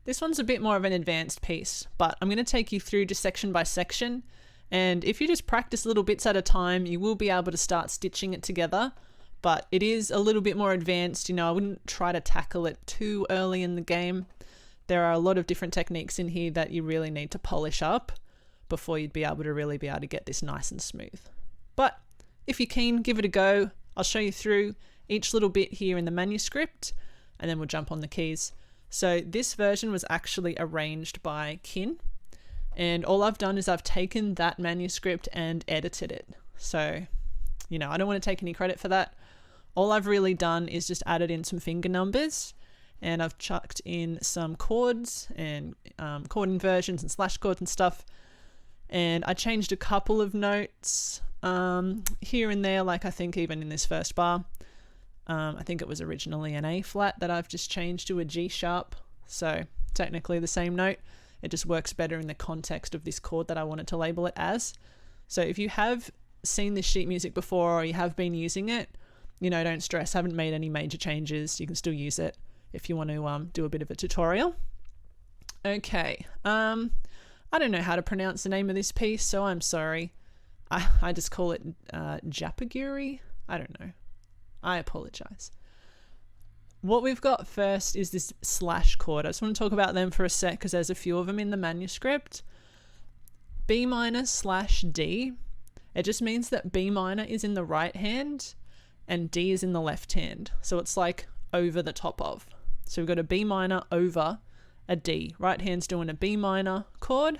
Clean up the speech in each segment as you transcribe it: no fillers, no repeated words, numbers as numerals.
This one's a bit more of an advanced piece, but I'm going to take you through just section by section. And if you just practice little bits at a time, you will be able to start stitching it together. But it is a little bit more advanced. I wouldn't try to tackle it too early in the game. There are a lot of different techniques in here that you really need to polish up before you'd be able to get this nice and smooth. But if you're keen, give it a go. I'll show you through each little bit here in the manuscript, and then we'll jump on the keys. So this version was actually arranged by Kin, and all I've done is I've taken that manuscript and edited it. So, I don't want to take any credit for that. All I've really done is just added in some finger numbers, and I've chucked in some chords and chord inversions and slash chords and stuff. And I changed a couple of notes here and there, like I think even in this first bar. I think it was originally an A flat that I've just changed to a G sharp. So technically the same note. It just works better in the context of this chord that I wanted to label it as. So if you have seen this sheet music before or you have been using it, don't stress. Haven't made any major changes. You can still use it if you want to do a bit of a tutorial. Okay. I don't know how to pronounce the name of this piece, so I'm sorry. I just call it Jjapaguri. I don't know. I apologize. What we've got first is this slash chord. I just want to talk about them for a sec because there's a few of them in the manuscript. B minor slash D. It just means that B minor is in the right hand and D is in the left hand. So it's like over the top of. So we've got a B minor over a D. Right hand's doing a B minor chord,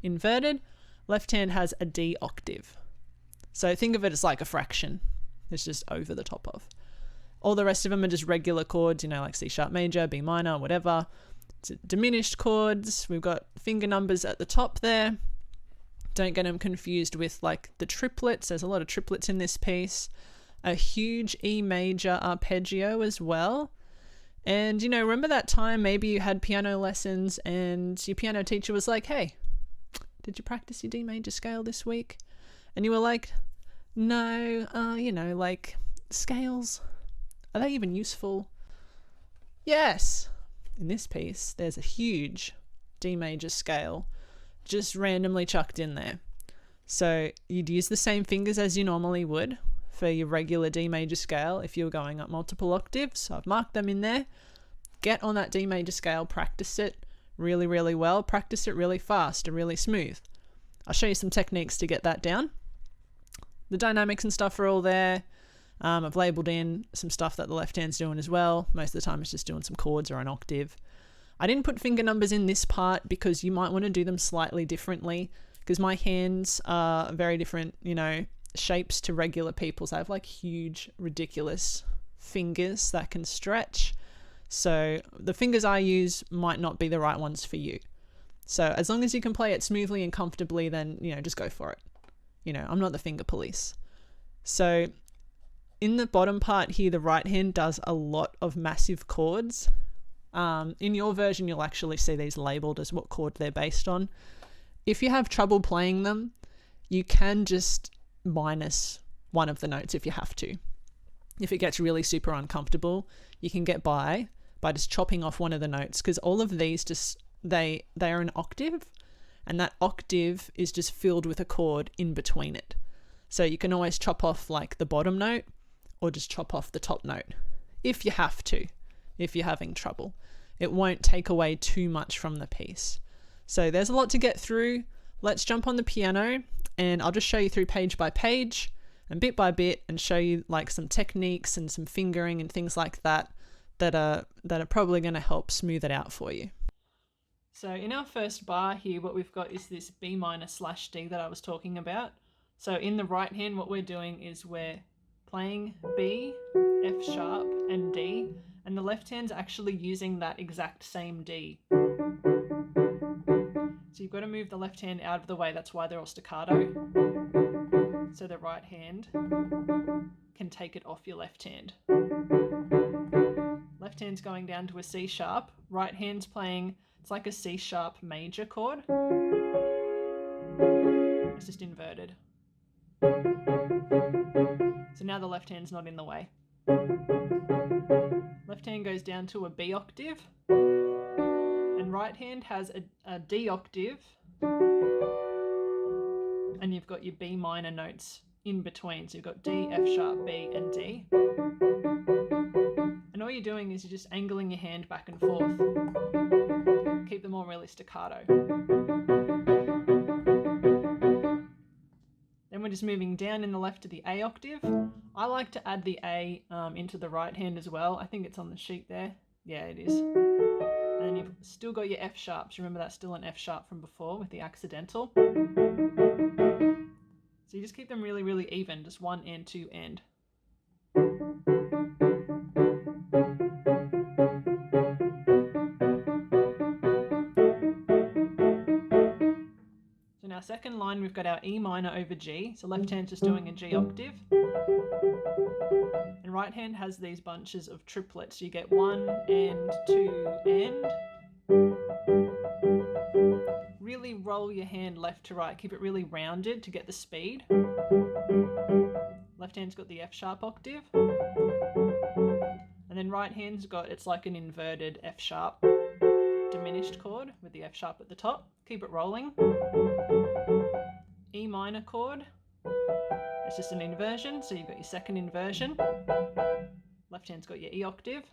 inverted. Left hand has a D octave. So think of it as like a fraction. It's just over the top of. All the rest of them are just regular chords, like C sharp major, B minor, whatever. It's diminished chords. We've got finger numbers at the top there. Don't get them confused with like the triplets. There's a lot of triplets in this piece. A huge E major arpeggio as well. And, remember that time maybe you had piano lessons and your piano teacher was like, hey, did you practice your D major scale this week? And you were like, no, like scales, are they even useful? Yes. In this piece, there's a huge D major scale just randomly chucked in there. So you'd use the same fingers as you normally would for your regular D major scale if you were going up multiple octaves. So I've marked them in there. Get on that D major scale, practice it really, really well, practice it really fast and really smooth. I'll show you some techniques to get that down. The dynamics and stuff are all there. I've labeled in some stuff that the left hand's doing as well. Most of the time it's just doing some chords or an octave. I didn't put finger numbers in this part because you might want to do them slightly differently because my hands are very different, shapes to regular people's. I have like huge, ridiculous fingers that can stretch. So the fingers I use might not be the right ones for you. So as long as you can play it smoothly and comfortably, then, just go for it. I'm not the finger police. So in the bottom part here, the right hand does a lot of massive chords. In your version, you'll actually see these labeled as what chord they're based on. If you have trouble playing them, you can just minus one of the notes if you have to. If it gets really super uncomfortable, you can get by just chopping off one of the notes because all of these just, they are an octave and that octave is just filled with a chord in between it. So you can always chop off like the bottom note or just chop off the top note if you have to, if you're having trouble. It won't take away too much from the piece. So there's a lot to get through. Let's jump on the piano and I'll just show you through page by page and bit by bit and show you like some techniques and some fingering and things like that that are probably going to help smooth it out for you. So in our first bar here, what we've got is this B minor slash D that I was talking about. So in the right hand, what we're doing is we're playing B, F sharp and D, and the left hand's actually using that exact same D. So you've got to move the left hand out of the way. That's why they're all staccato. So the right hand can take it off your left hand. Left hand's going down to a C sharp. Right hand's playing, it's like a C sharp major chord. It's just inverted. So now the left hand's not in the way. Left hand goes down to a B octave. And right hand has a D octave, and you've got your B minor notes in between. So you've got D, F sharp, B, and D. And all you're doing is you're just angling your hand back and forth. Keep them all really staccato. Then we're just moving down in the left to the A octave. I like to add the A into the right hand as well. I think it's on the sheet there. Yeah, it is. And then you've still got your F sharps. Remember that's still an F sharp from before with the accidental. So you just keep them really, really even, just one and two end. So in our second line, we've got our E minor over G. So left hand's just doing a G octave. And right hand has these bunches of triplets. You get 1 and 2 and. Really roll your hand left to right. Keep it really rounded to get the speed. Left hand's got the F sharp octave. And then right hand's got, it's like an inverted F sharp diminished chord with the F sharp at the top. Keep it rolling. E minor chord. It's just an inversion, so you've got your second inversion. Left hand's got your E octave.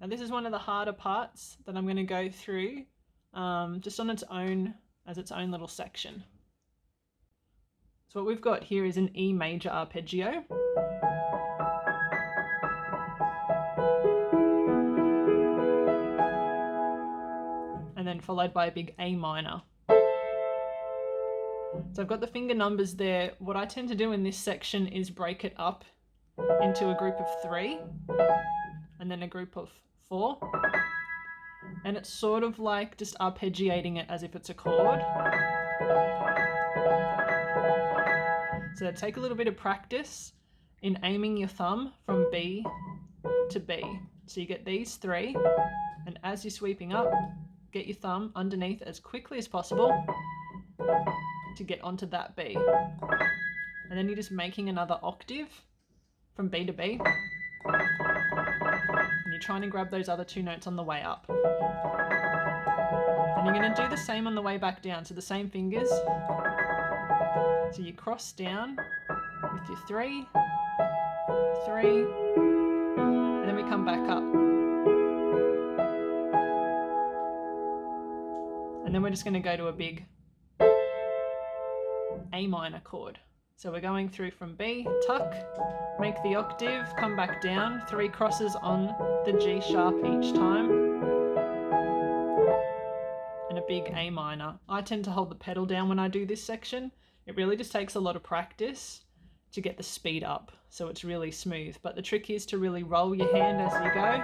Now this is one of the harder parts that I'm going to go through just on its own, as its own little section. So what we've got here is an E major arpeggio. And then followed by a big A minor. So I've got the finger numbers there. What I tend to do in this section is break it up into a group of 3 and then a group of 4. And it's sort of like just arpeggiating it as if it's a chord. So take a little bit of practice in aiming your thumb from B to B. So you get these 3, and as you're sweeping up, get your thumb underneath as quickly as possible to get onto that B. And then you're just making another octave from B to B. And you're trying to grab those other 2 notes on the way up. And you're going to do the same on the way back down, so the same fingers. So you cross down with your 3, 3, and then we come back up. And then we're just going to go to a big A minor chord. So we're going through from B, tuck, make the octave, come back down, 3 crosses on the G sharp each time, and a big A minor. I tend to hold the pedal down when I do this section. It really just takes a lot of practice to get the speed up, so it's really smooth. But the trick is to really roll your hand as you go,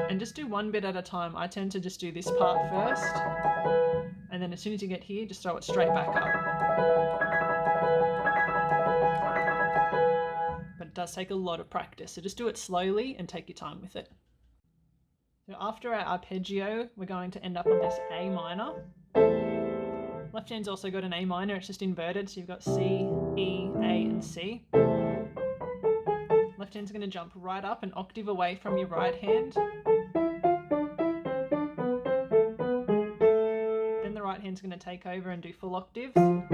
and just do one bit at a time. I tend to just do this part first, and then as soon as you get here, just throw it straight back up. But it does take a lot of practice, so just do it slowly and take your time with it. So after our arpeggio, we're going to end up on this A minor. Left hand's also got an A minor, it's just inverted, so you've got C, E, A, and C. Left hand's going to jump right up an octave away from your right hand. Then the right hand's going to take over and do full octaves. And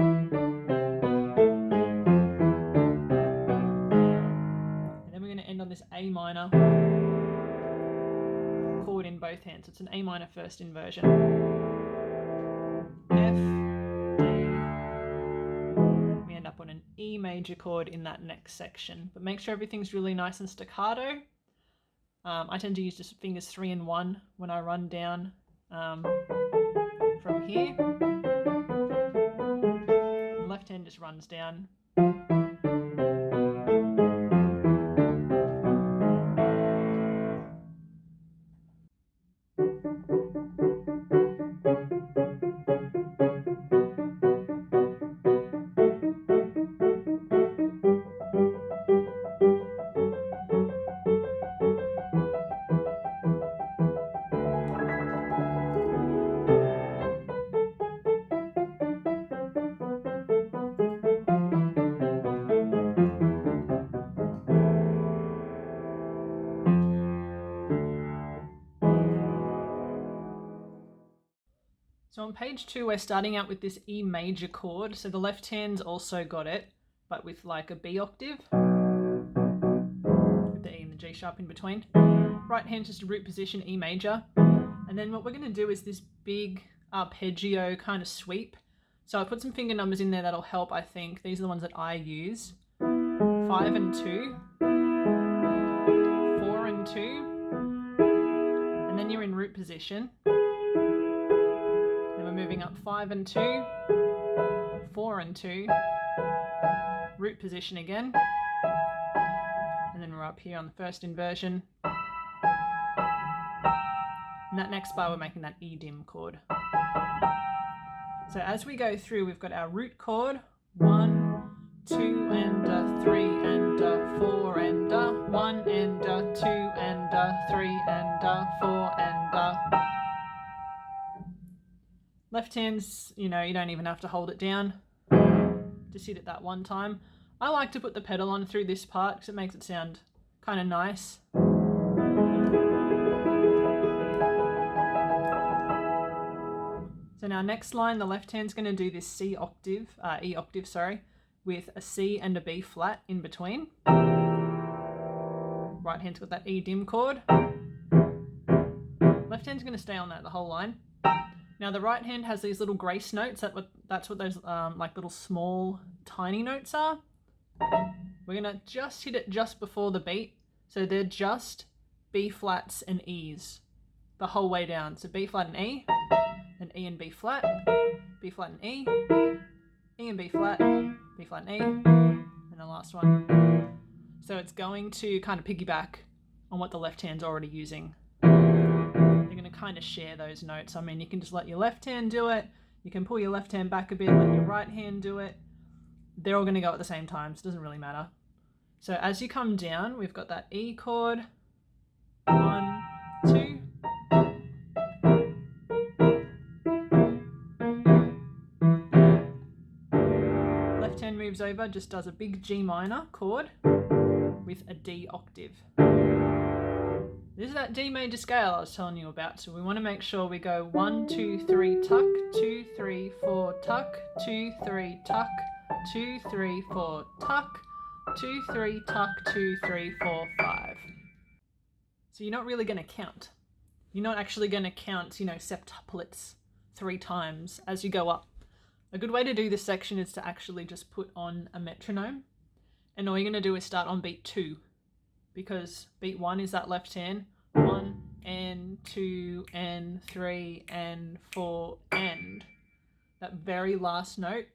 then we're going to end on this A minor chord in both hands. It's an A minor first inversion. F, D. We end up on an E major chord in that next section. But make sure everything's really nice and staccato. I tend to use just fingers 3 and 1 when I run down from here. The left hand just runs down. on page 2, we're starting out with this E major chord. So the left hand's also got it, but with like a B octave, with the E and the G sharp in between. Right hand just a root position, E major. And then what we're going to do is this big arpeggio kind of sweep. So I put some finger numbers in there that'll help, I think. These are the ones that I use. 5 and 2, 4 and 2, and then you're in root position. Then we're moving up 5 and 2, 4 and 2, root position again, and then we're up here on the first inversion. And that next bar we're making that E dim chord. So as we go through, we've got our root chord, 1, 2 and 3 and 4 and 1 and 2 and 3 and 4 and left hand's, you don't even have to hold it down. Just hit it that one time. I like to put the pedal on through this part because it makes it sound kind of nice. So now next line, the left hand's going to do this E octave, with a C and a B flat in between. Right hand's got that E dim chord. Left hand's going to stay on that the whole line. Now the right hand has these little grace notes. That's what those like little small tiny notes are. We're going to just hit it just before the beat. So they're just B flats and E's the whole way down. So B flat and E and B flat and E and B flat, B flat and E, and the last one. So it's going to kind of piggyback on what the left hand's already using. They're going to kind of share those notes. I mean, you can just let your left hand do it. You can pull your left hand back a bit, let your right hand do it. They're all going to go at the same time, so it doesn't really matter. So as you come down, we've got that E chord, 1, 2. Left hand moves over, just does a big G minor chord with a D octave. This is that D major scale I was telling you about, so we want to make sure we go 1, 2, 3, tuck, 2, 3, 4, tuck, 2, 3, tuck, 2, 3, 4, tuck, 2, 3, tuck, 2, 3, 4, 5. So you're not really going to count. You're not actually going to count, septuplets 3 times as you go up. A good way to do this section is to actually just put on a metronome, and all you're going to do is start on beat 2, because beat 1 is that left hand, 1 and 2 and 3 and 4 and. That very last note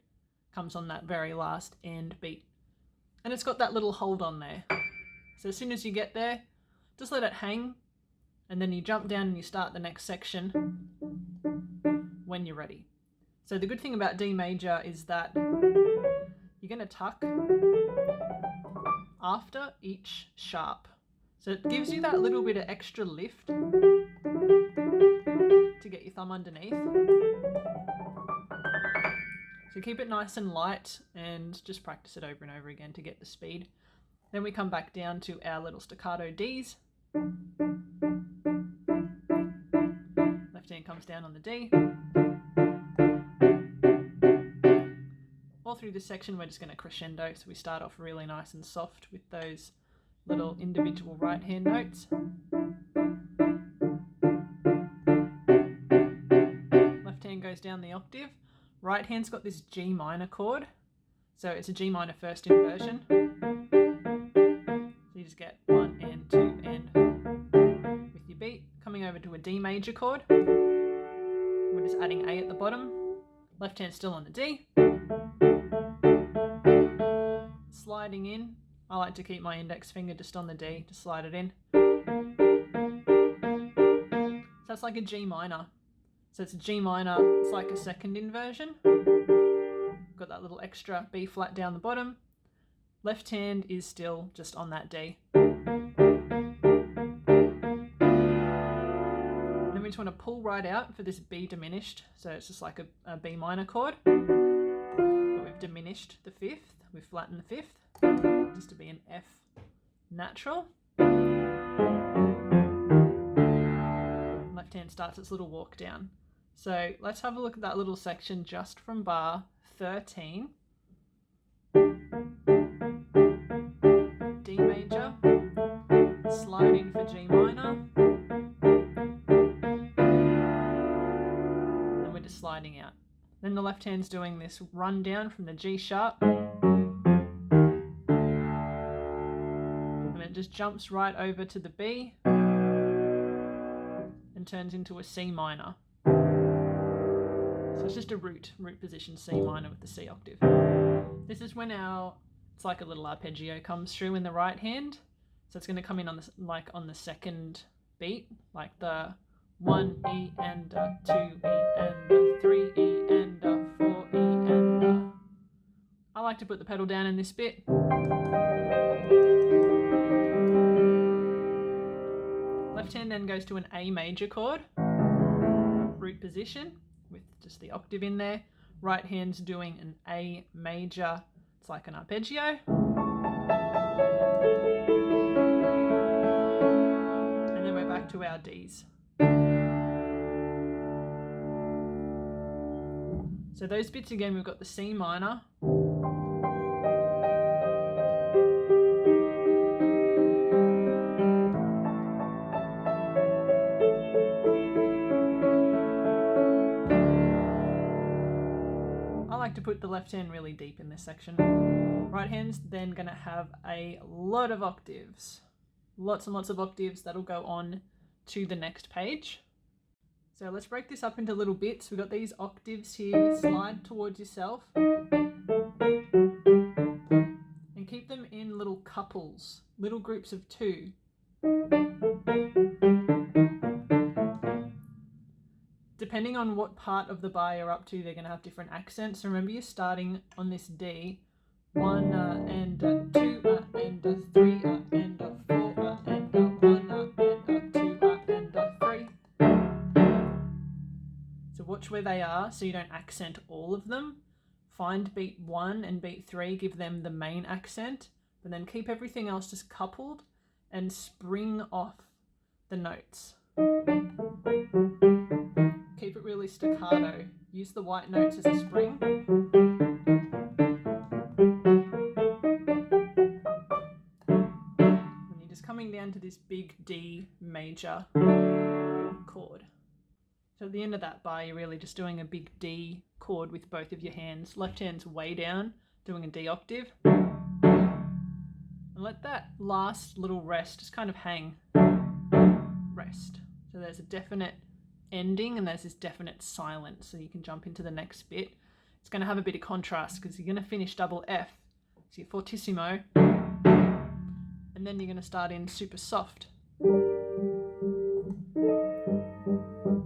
comes on that very last end beat. And it's got that little hold on there. So as soon as you get there, just let it hang, and then you jump down and you start the next section when you're ready. So the good thing about D major is that you're going to tuck after each sharp. So it gives you that little bit of extra lift to get your thumb underneath. So keep it nice and light and just practice it over and over again to get the speed. Then we come back down to our little staccato Ds. Left hand comes down on the D. All through this section we're just going to crescendo, so we start off really nice and soft with those little individual right hand notes. Left hand goes down the octave. Right hand's got this G minor chord, so it's a G minor first inversion. So you just get 1 and 2 and with your beat. Coming over to a D major chord. We're just adding A at the bottom. Left hand still on the D. Sliding in. I like to keep my index finger just on the D to slide it in. So that's like a G minor. So it's a G minor, it's like a second inversion. Got that little extra B flat down the bottom. Left hand is still just on that D. Then we just want to pull right out for this B diminished. So it's just like a B minor chord. But we've diminished the 5th. We've flattened the 5th. Just to be an F natural. Left hand starts its little walk down. So let's have a look at that little section just from bar 13. D major, slide in for G minor, and we're just sliding out. Then the left hand's doing this run down from the G sharp, and it just jumps right over to the B and turns into a C minor. So it's just a root position C minor with the C octave. This is when it's like a little arpeggio comes through in the right hand. So it's going to come in on the, like on the second beat, like the 1 E and 2 E and 3 E and 4 E and I like to put the pedal down in this bit. Left hand then goes to an A major chord, root position with just the octave in there. Right hand's doing an A major, it's like an arpeggio. And then we're back to our Ds. So those bits again, we've got the C minor, I like to put the left hand really deep in this section. Right hand's then going to have a lot of octaves. Lots and lots of octaves that'll go on to the next page. So let's break this up into little bits. We've got these octaves here, slide towards yourself. And keep them in little couples, little groups of 2. Depending on what part of the bar you're up to, they're going to have different accents. So remember, you're starting on this D, 1 and 2 and 3 and 4 and 1 and 2 and 3. So watch where they are so you don't accent all of them. Find beat 1 and beat 3, give them the main accent, but then keep everything else just coupled and spring off the notes. Keep it really staccato. Use the white notes as a spring. And you're just coming down to this big D major chord. So at the end of that bar, you're really just doing a big D chord with both of your hands. Left hand's way down, doing a D octave. And let that last little rest just kind of hang. Rest. So there's a definite ending and there's this definite silence, so you can jump into the next bit. It's going to have a bit of contrast because you're going to finish double F, so you're fortissimo, and then you're going to start in super soft.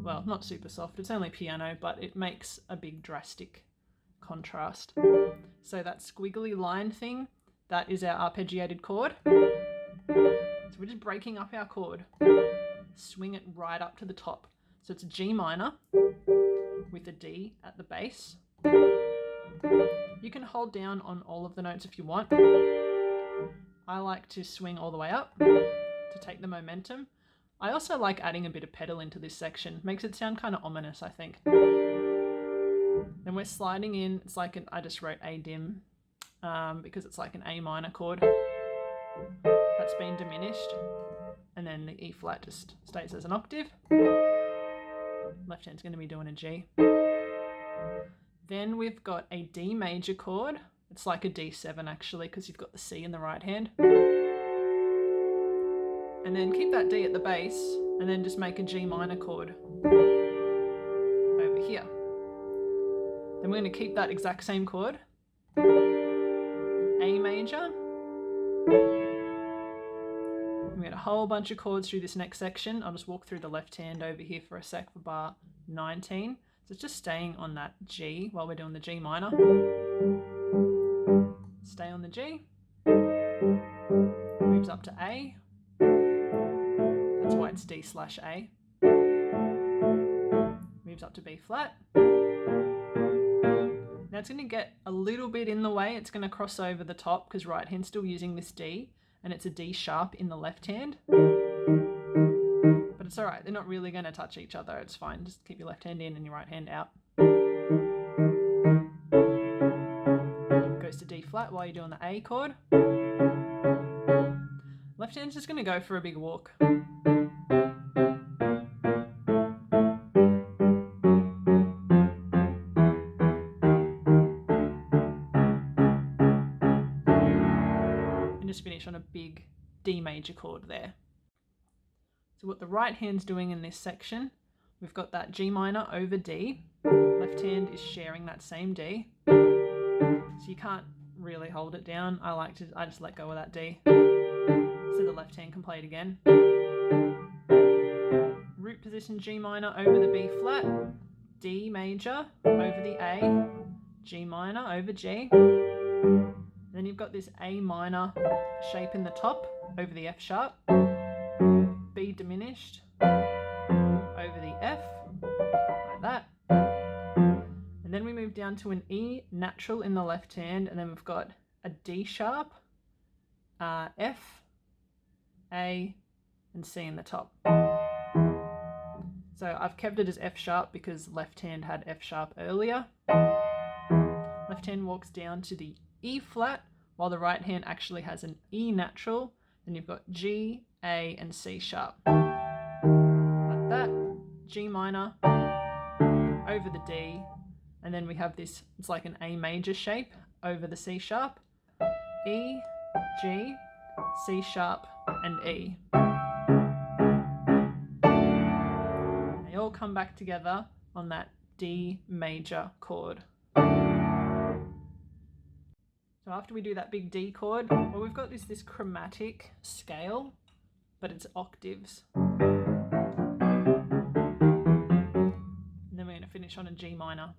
Well, not super soft, it's only piano, but it makes a big drastic contrast. So that squiggly line thing, that is our arpeggiated chord. So we're just breaking up our chord. Swing it right up to the top. So it's a G minor with a D at the base. You can hold down on all of the notes if you want. I like to swing all the way up to take the momentum. I also like adding a bit of pedal into this section. Makes it sound kind of ominous, I think. Then we're sliding in. It's like I just wrote A dim because it's like an A minor chord. That's been diminished. And then the E flat just stays as an octave. Left hand's going to be doing a G. Then we've got a D major chord. It's like a D7 actually, because you've got the C in the right hand. And then keep that D at the base, and then just make a G minor chord over here. Then we're going to keep that exact same chord. A major. We got a whole bunch of chords through this next section. I'll just walk through the left hand over here for a sec for bar 19. So it's just staying on that G while we're doing the G minor. Stay on the G. Moves up to A. That's why it's D/A. Moves up to B flat. Now it's going to get a little bit in the way. It's going to cross over the top because right hand's still using this D. And it's a D sharp in the left hand. But it's it's all right. They're not really going to touch each other. It's fine. Just keep your left hand in and your right hand out. Goes to D flat while you're doing the A chord. Left hand's just going to go for a big walk. And just finish on a big D major chord there. So what the right hand's doing in this section, we've got that G minor over D. Left hand is sharing that same D. So you can't really hold it down. I just let go of that D. So the left hand can play it again. Root position G minor over the B flat, D major over the A, G minor over G. Then you've got this A minor shape in the top over the F sharp, B diminished over the F, like that. And then we move down to an E natural in the left hand, and then we've got a D sharp, F, A, and C in the top. So I've kept it as F sharp because left hand had F sharp earlier. Left hand walks down to the E flat, while the right hand actually has an E natural. Then you've got G, A, and C sharp. Like that. G minor over the D. And then we have this, it's like an A major shape over the C sharp. E, G, C sharp, and E. They all come back together on that D major chord. So after we do that big D chord, well, we've got this chromatic scale, but it's octaves. And then we're going to finish on a G minor.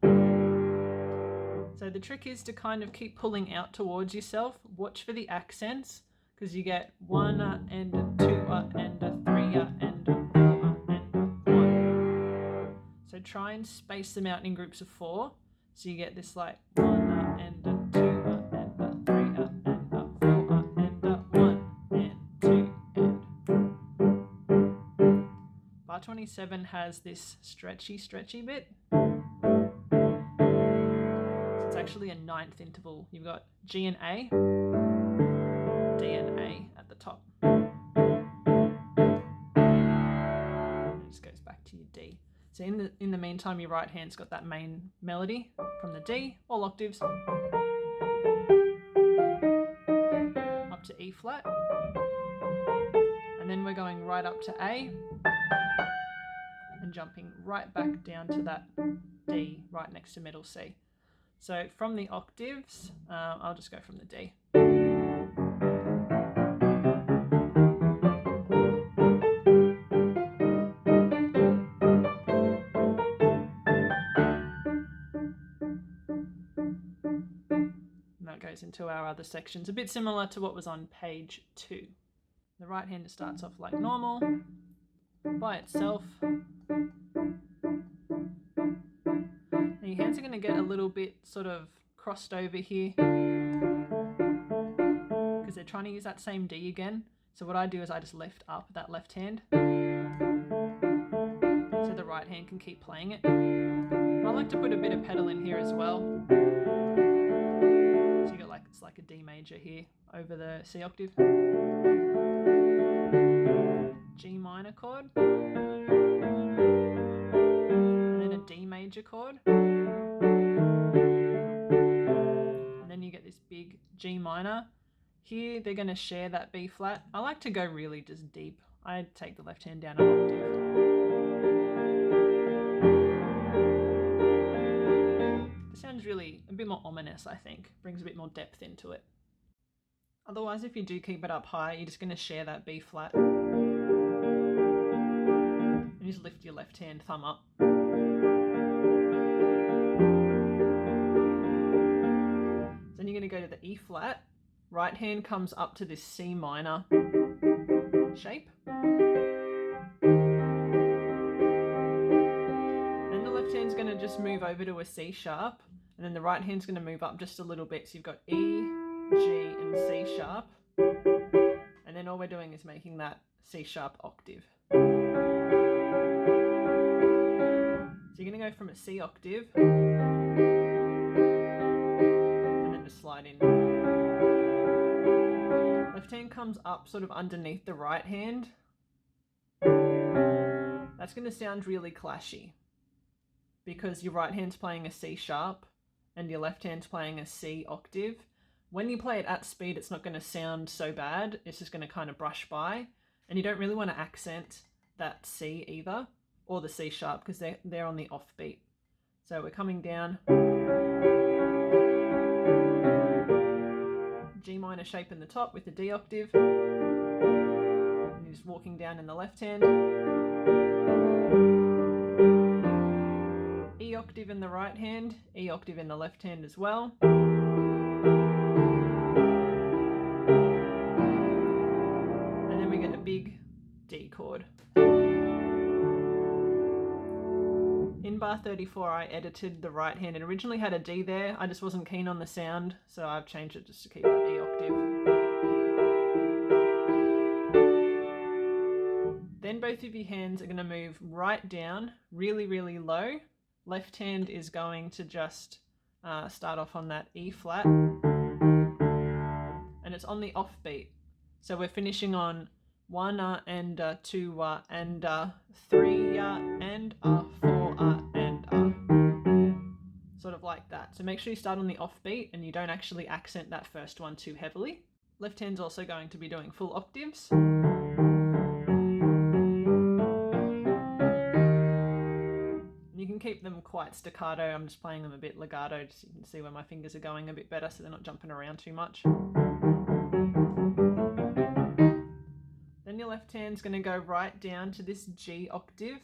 So the trick is to kind of keep pulling out towards yourself. Watch for the accents, because you get 1 and a 2 and a 3 and a 4 and a 1. So try and space them out in groups of 4. So you get this like 1 and a 2 and a 3 and a 4 and a 1 and 2 and. Bar 27 has this stretchy bit. Actually a 9th interval. You've got G and A, D and A at the top. And it just goes back to your D. So in the meantime, your right hand's got that main melody from the D, all octaves, up to E flat, and then we're going right up to A and jumping right back down to that D right next to middle C. So from the octaves, I'll just go from the D. And that goes into our other sections, a bit similar to what was on page 2. The right hand starts off like normal, by itself. Your hands are going to get a little bit sort of crossed over here because they're trying to use that same D again. So what I do is I just lift up that left hand so the right hand can keep playing it. I like to put a bit of pedal in here as well. So you got like, it's like a D major here over the C octave. G minor chord. And then a D major chord. This big G minor. Here they're going to share that B flat. I like to go really just deep. I take the left hand down an octave. This sounds really a bit more ominous, I think. Brings a bit more depth into it. Otherwise, if you do keep it up high, you're just going to share that B flat. And just lift your left hand thumb up. Then you're going to go to the E flat, right hand comes up to this C minor shape. Then the left hand's going to just move over to a C sharp, and then the right hand's going to move up just a little bit. So you've got E, G, and C sharp. And then then all we're doing is making that C sharp octave. So you're going to go from a C octave and then just slide in. Left hand comes up sort of underneath the right hand. That's going to sound really clashy because your right hand's playing a C sharp and your left hand's playing a C octave. When you play it at speed, it's not going to sound so bad. It's just going to kind of brush by, and you don't really want to accent that C either, or the C sharp, because they're on the offbeat. So we're coming down, G minor shape in the top with the D octave, and you're just walking down in the left hand, E octave in the right hand, E octave in the left hand as well. And then we get a big D chord. In bar 34, I edited the right hand. It originally had a D there. I just wasn't keen on the sound, so I've changed it just to keep that E octave. Then both of your hands are going to move right down, really, really low. Left hand is going to just start off on that E flat, and it's on the offbeat. So we're finishing on 1 and 2 and 3 and 4 and sort of like that. So make sure you start on the offbeat and you don't actually accent that first one too heavily. Left hand's also going to be doing full octaves. You can keep them quite staccato. I'm just playing them a bit legato just so you can see where my fingers are going a bit better so they're not jumping around too much. Then your left hand's going to go right down to this G octave.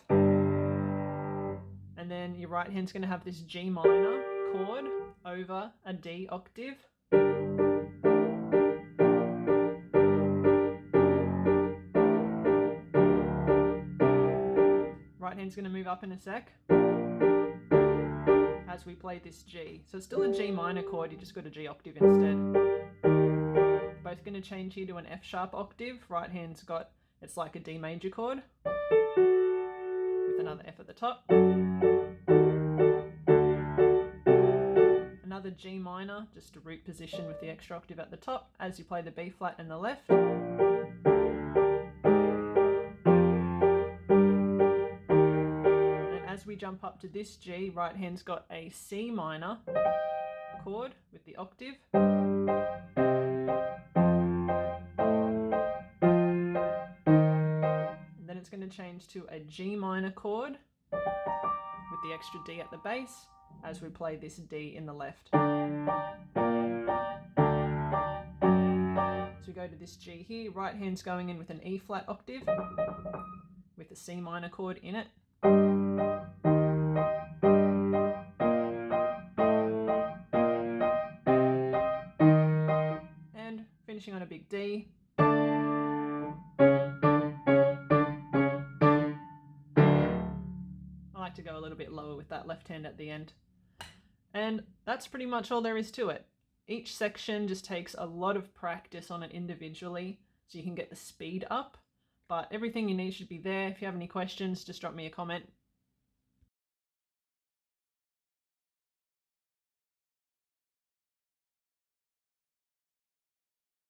And then your right hand's going to have this G minor chord over a D octave. Right hand's going to move up in a sec as we play this G. So it's still a G minor chord, you just got a G octave instead. Both going to change here to an F sharp octave. Right hand's got, it's like a D major chord with another F at the top. Another G minor, just a root position with the extra octave at the top as you play the B flat and the left. As we jump up to this G, right hand's got a C minor chord with the octave. And then it's going to change to a G minor chord with the extra D at the bass as we play this D in the left. So we go to this G here, right hand's going in with an E flat octave with a C minor chord in it. And finishing on a big D. I like to go a little bit lower with that left hand at the end. And that's pretty much all there is to it. Each section just takes a lot of practice on it individually so you can get the speed up. But everything you need should be there. If you have any questions, just drop me a comment.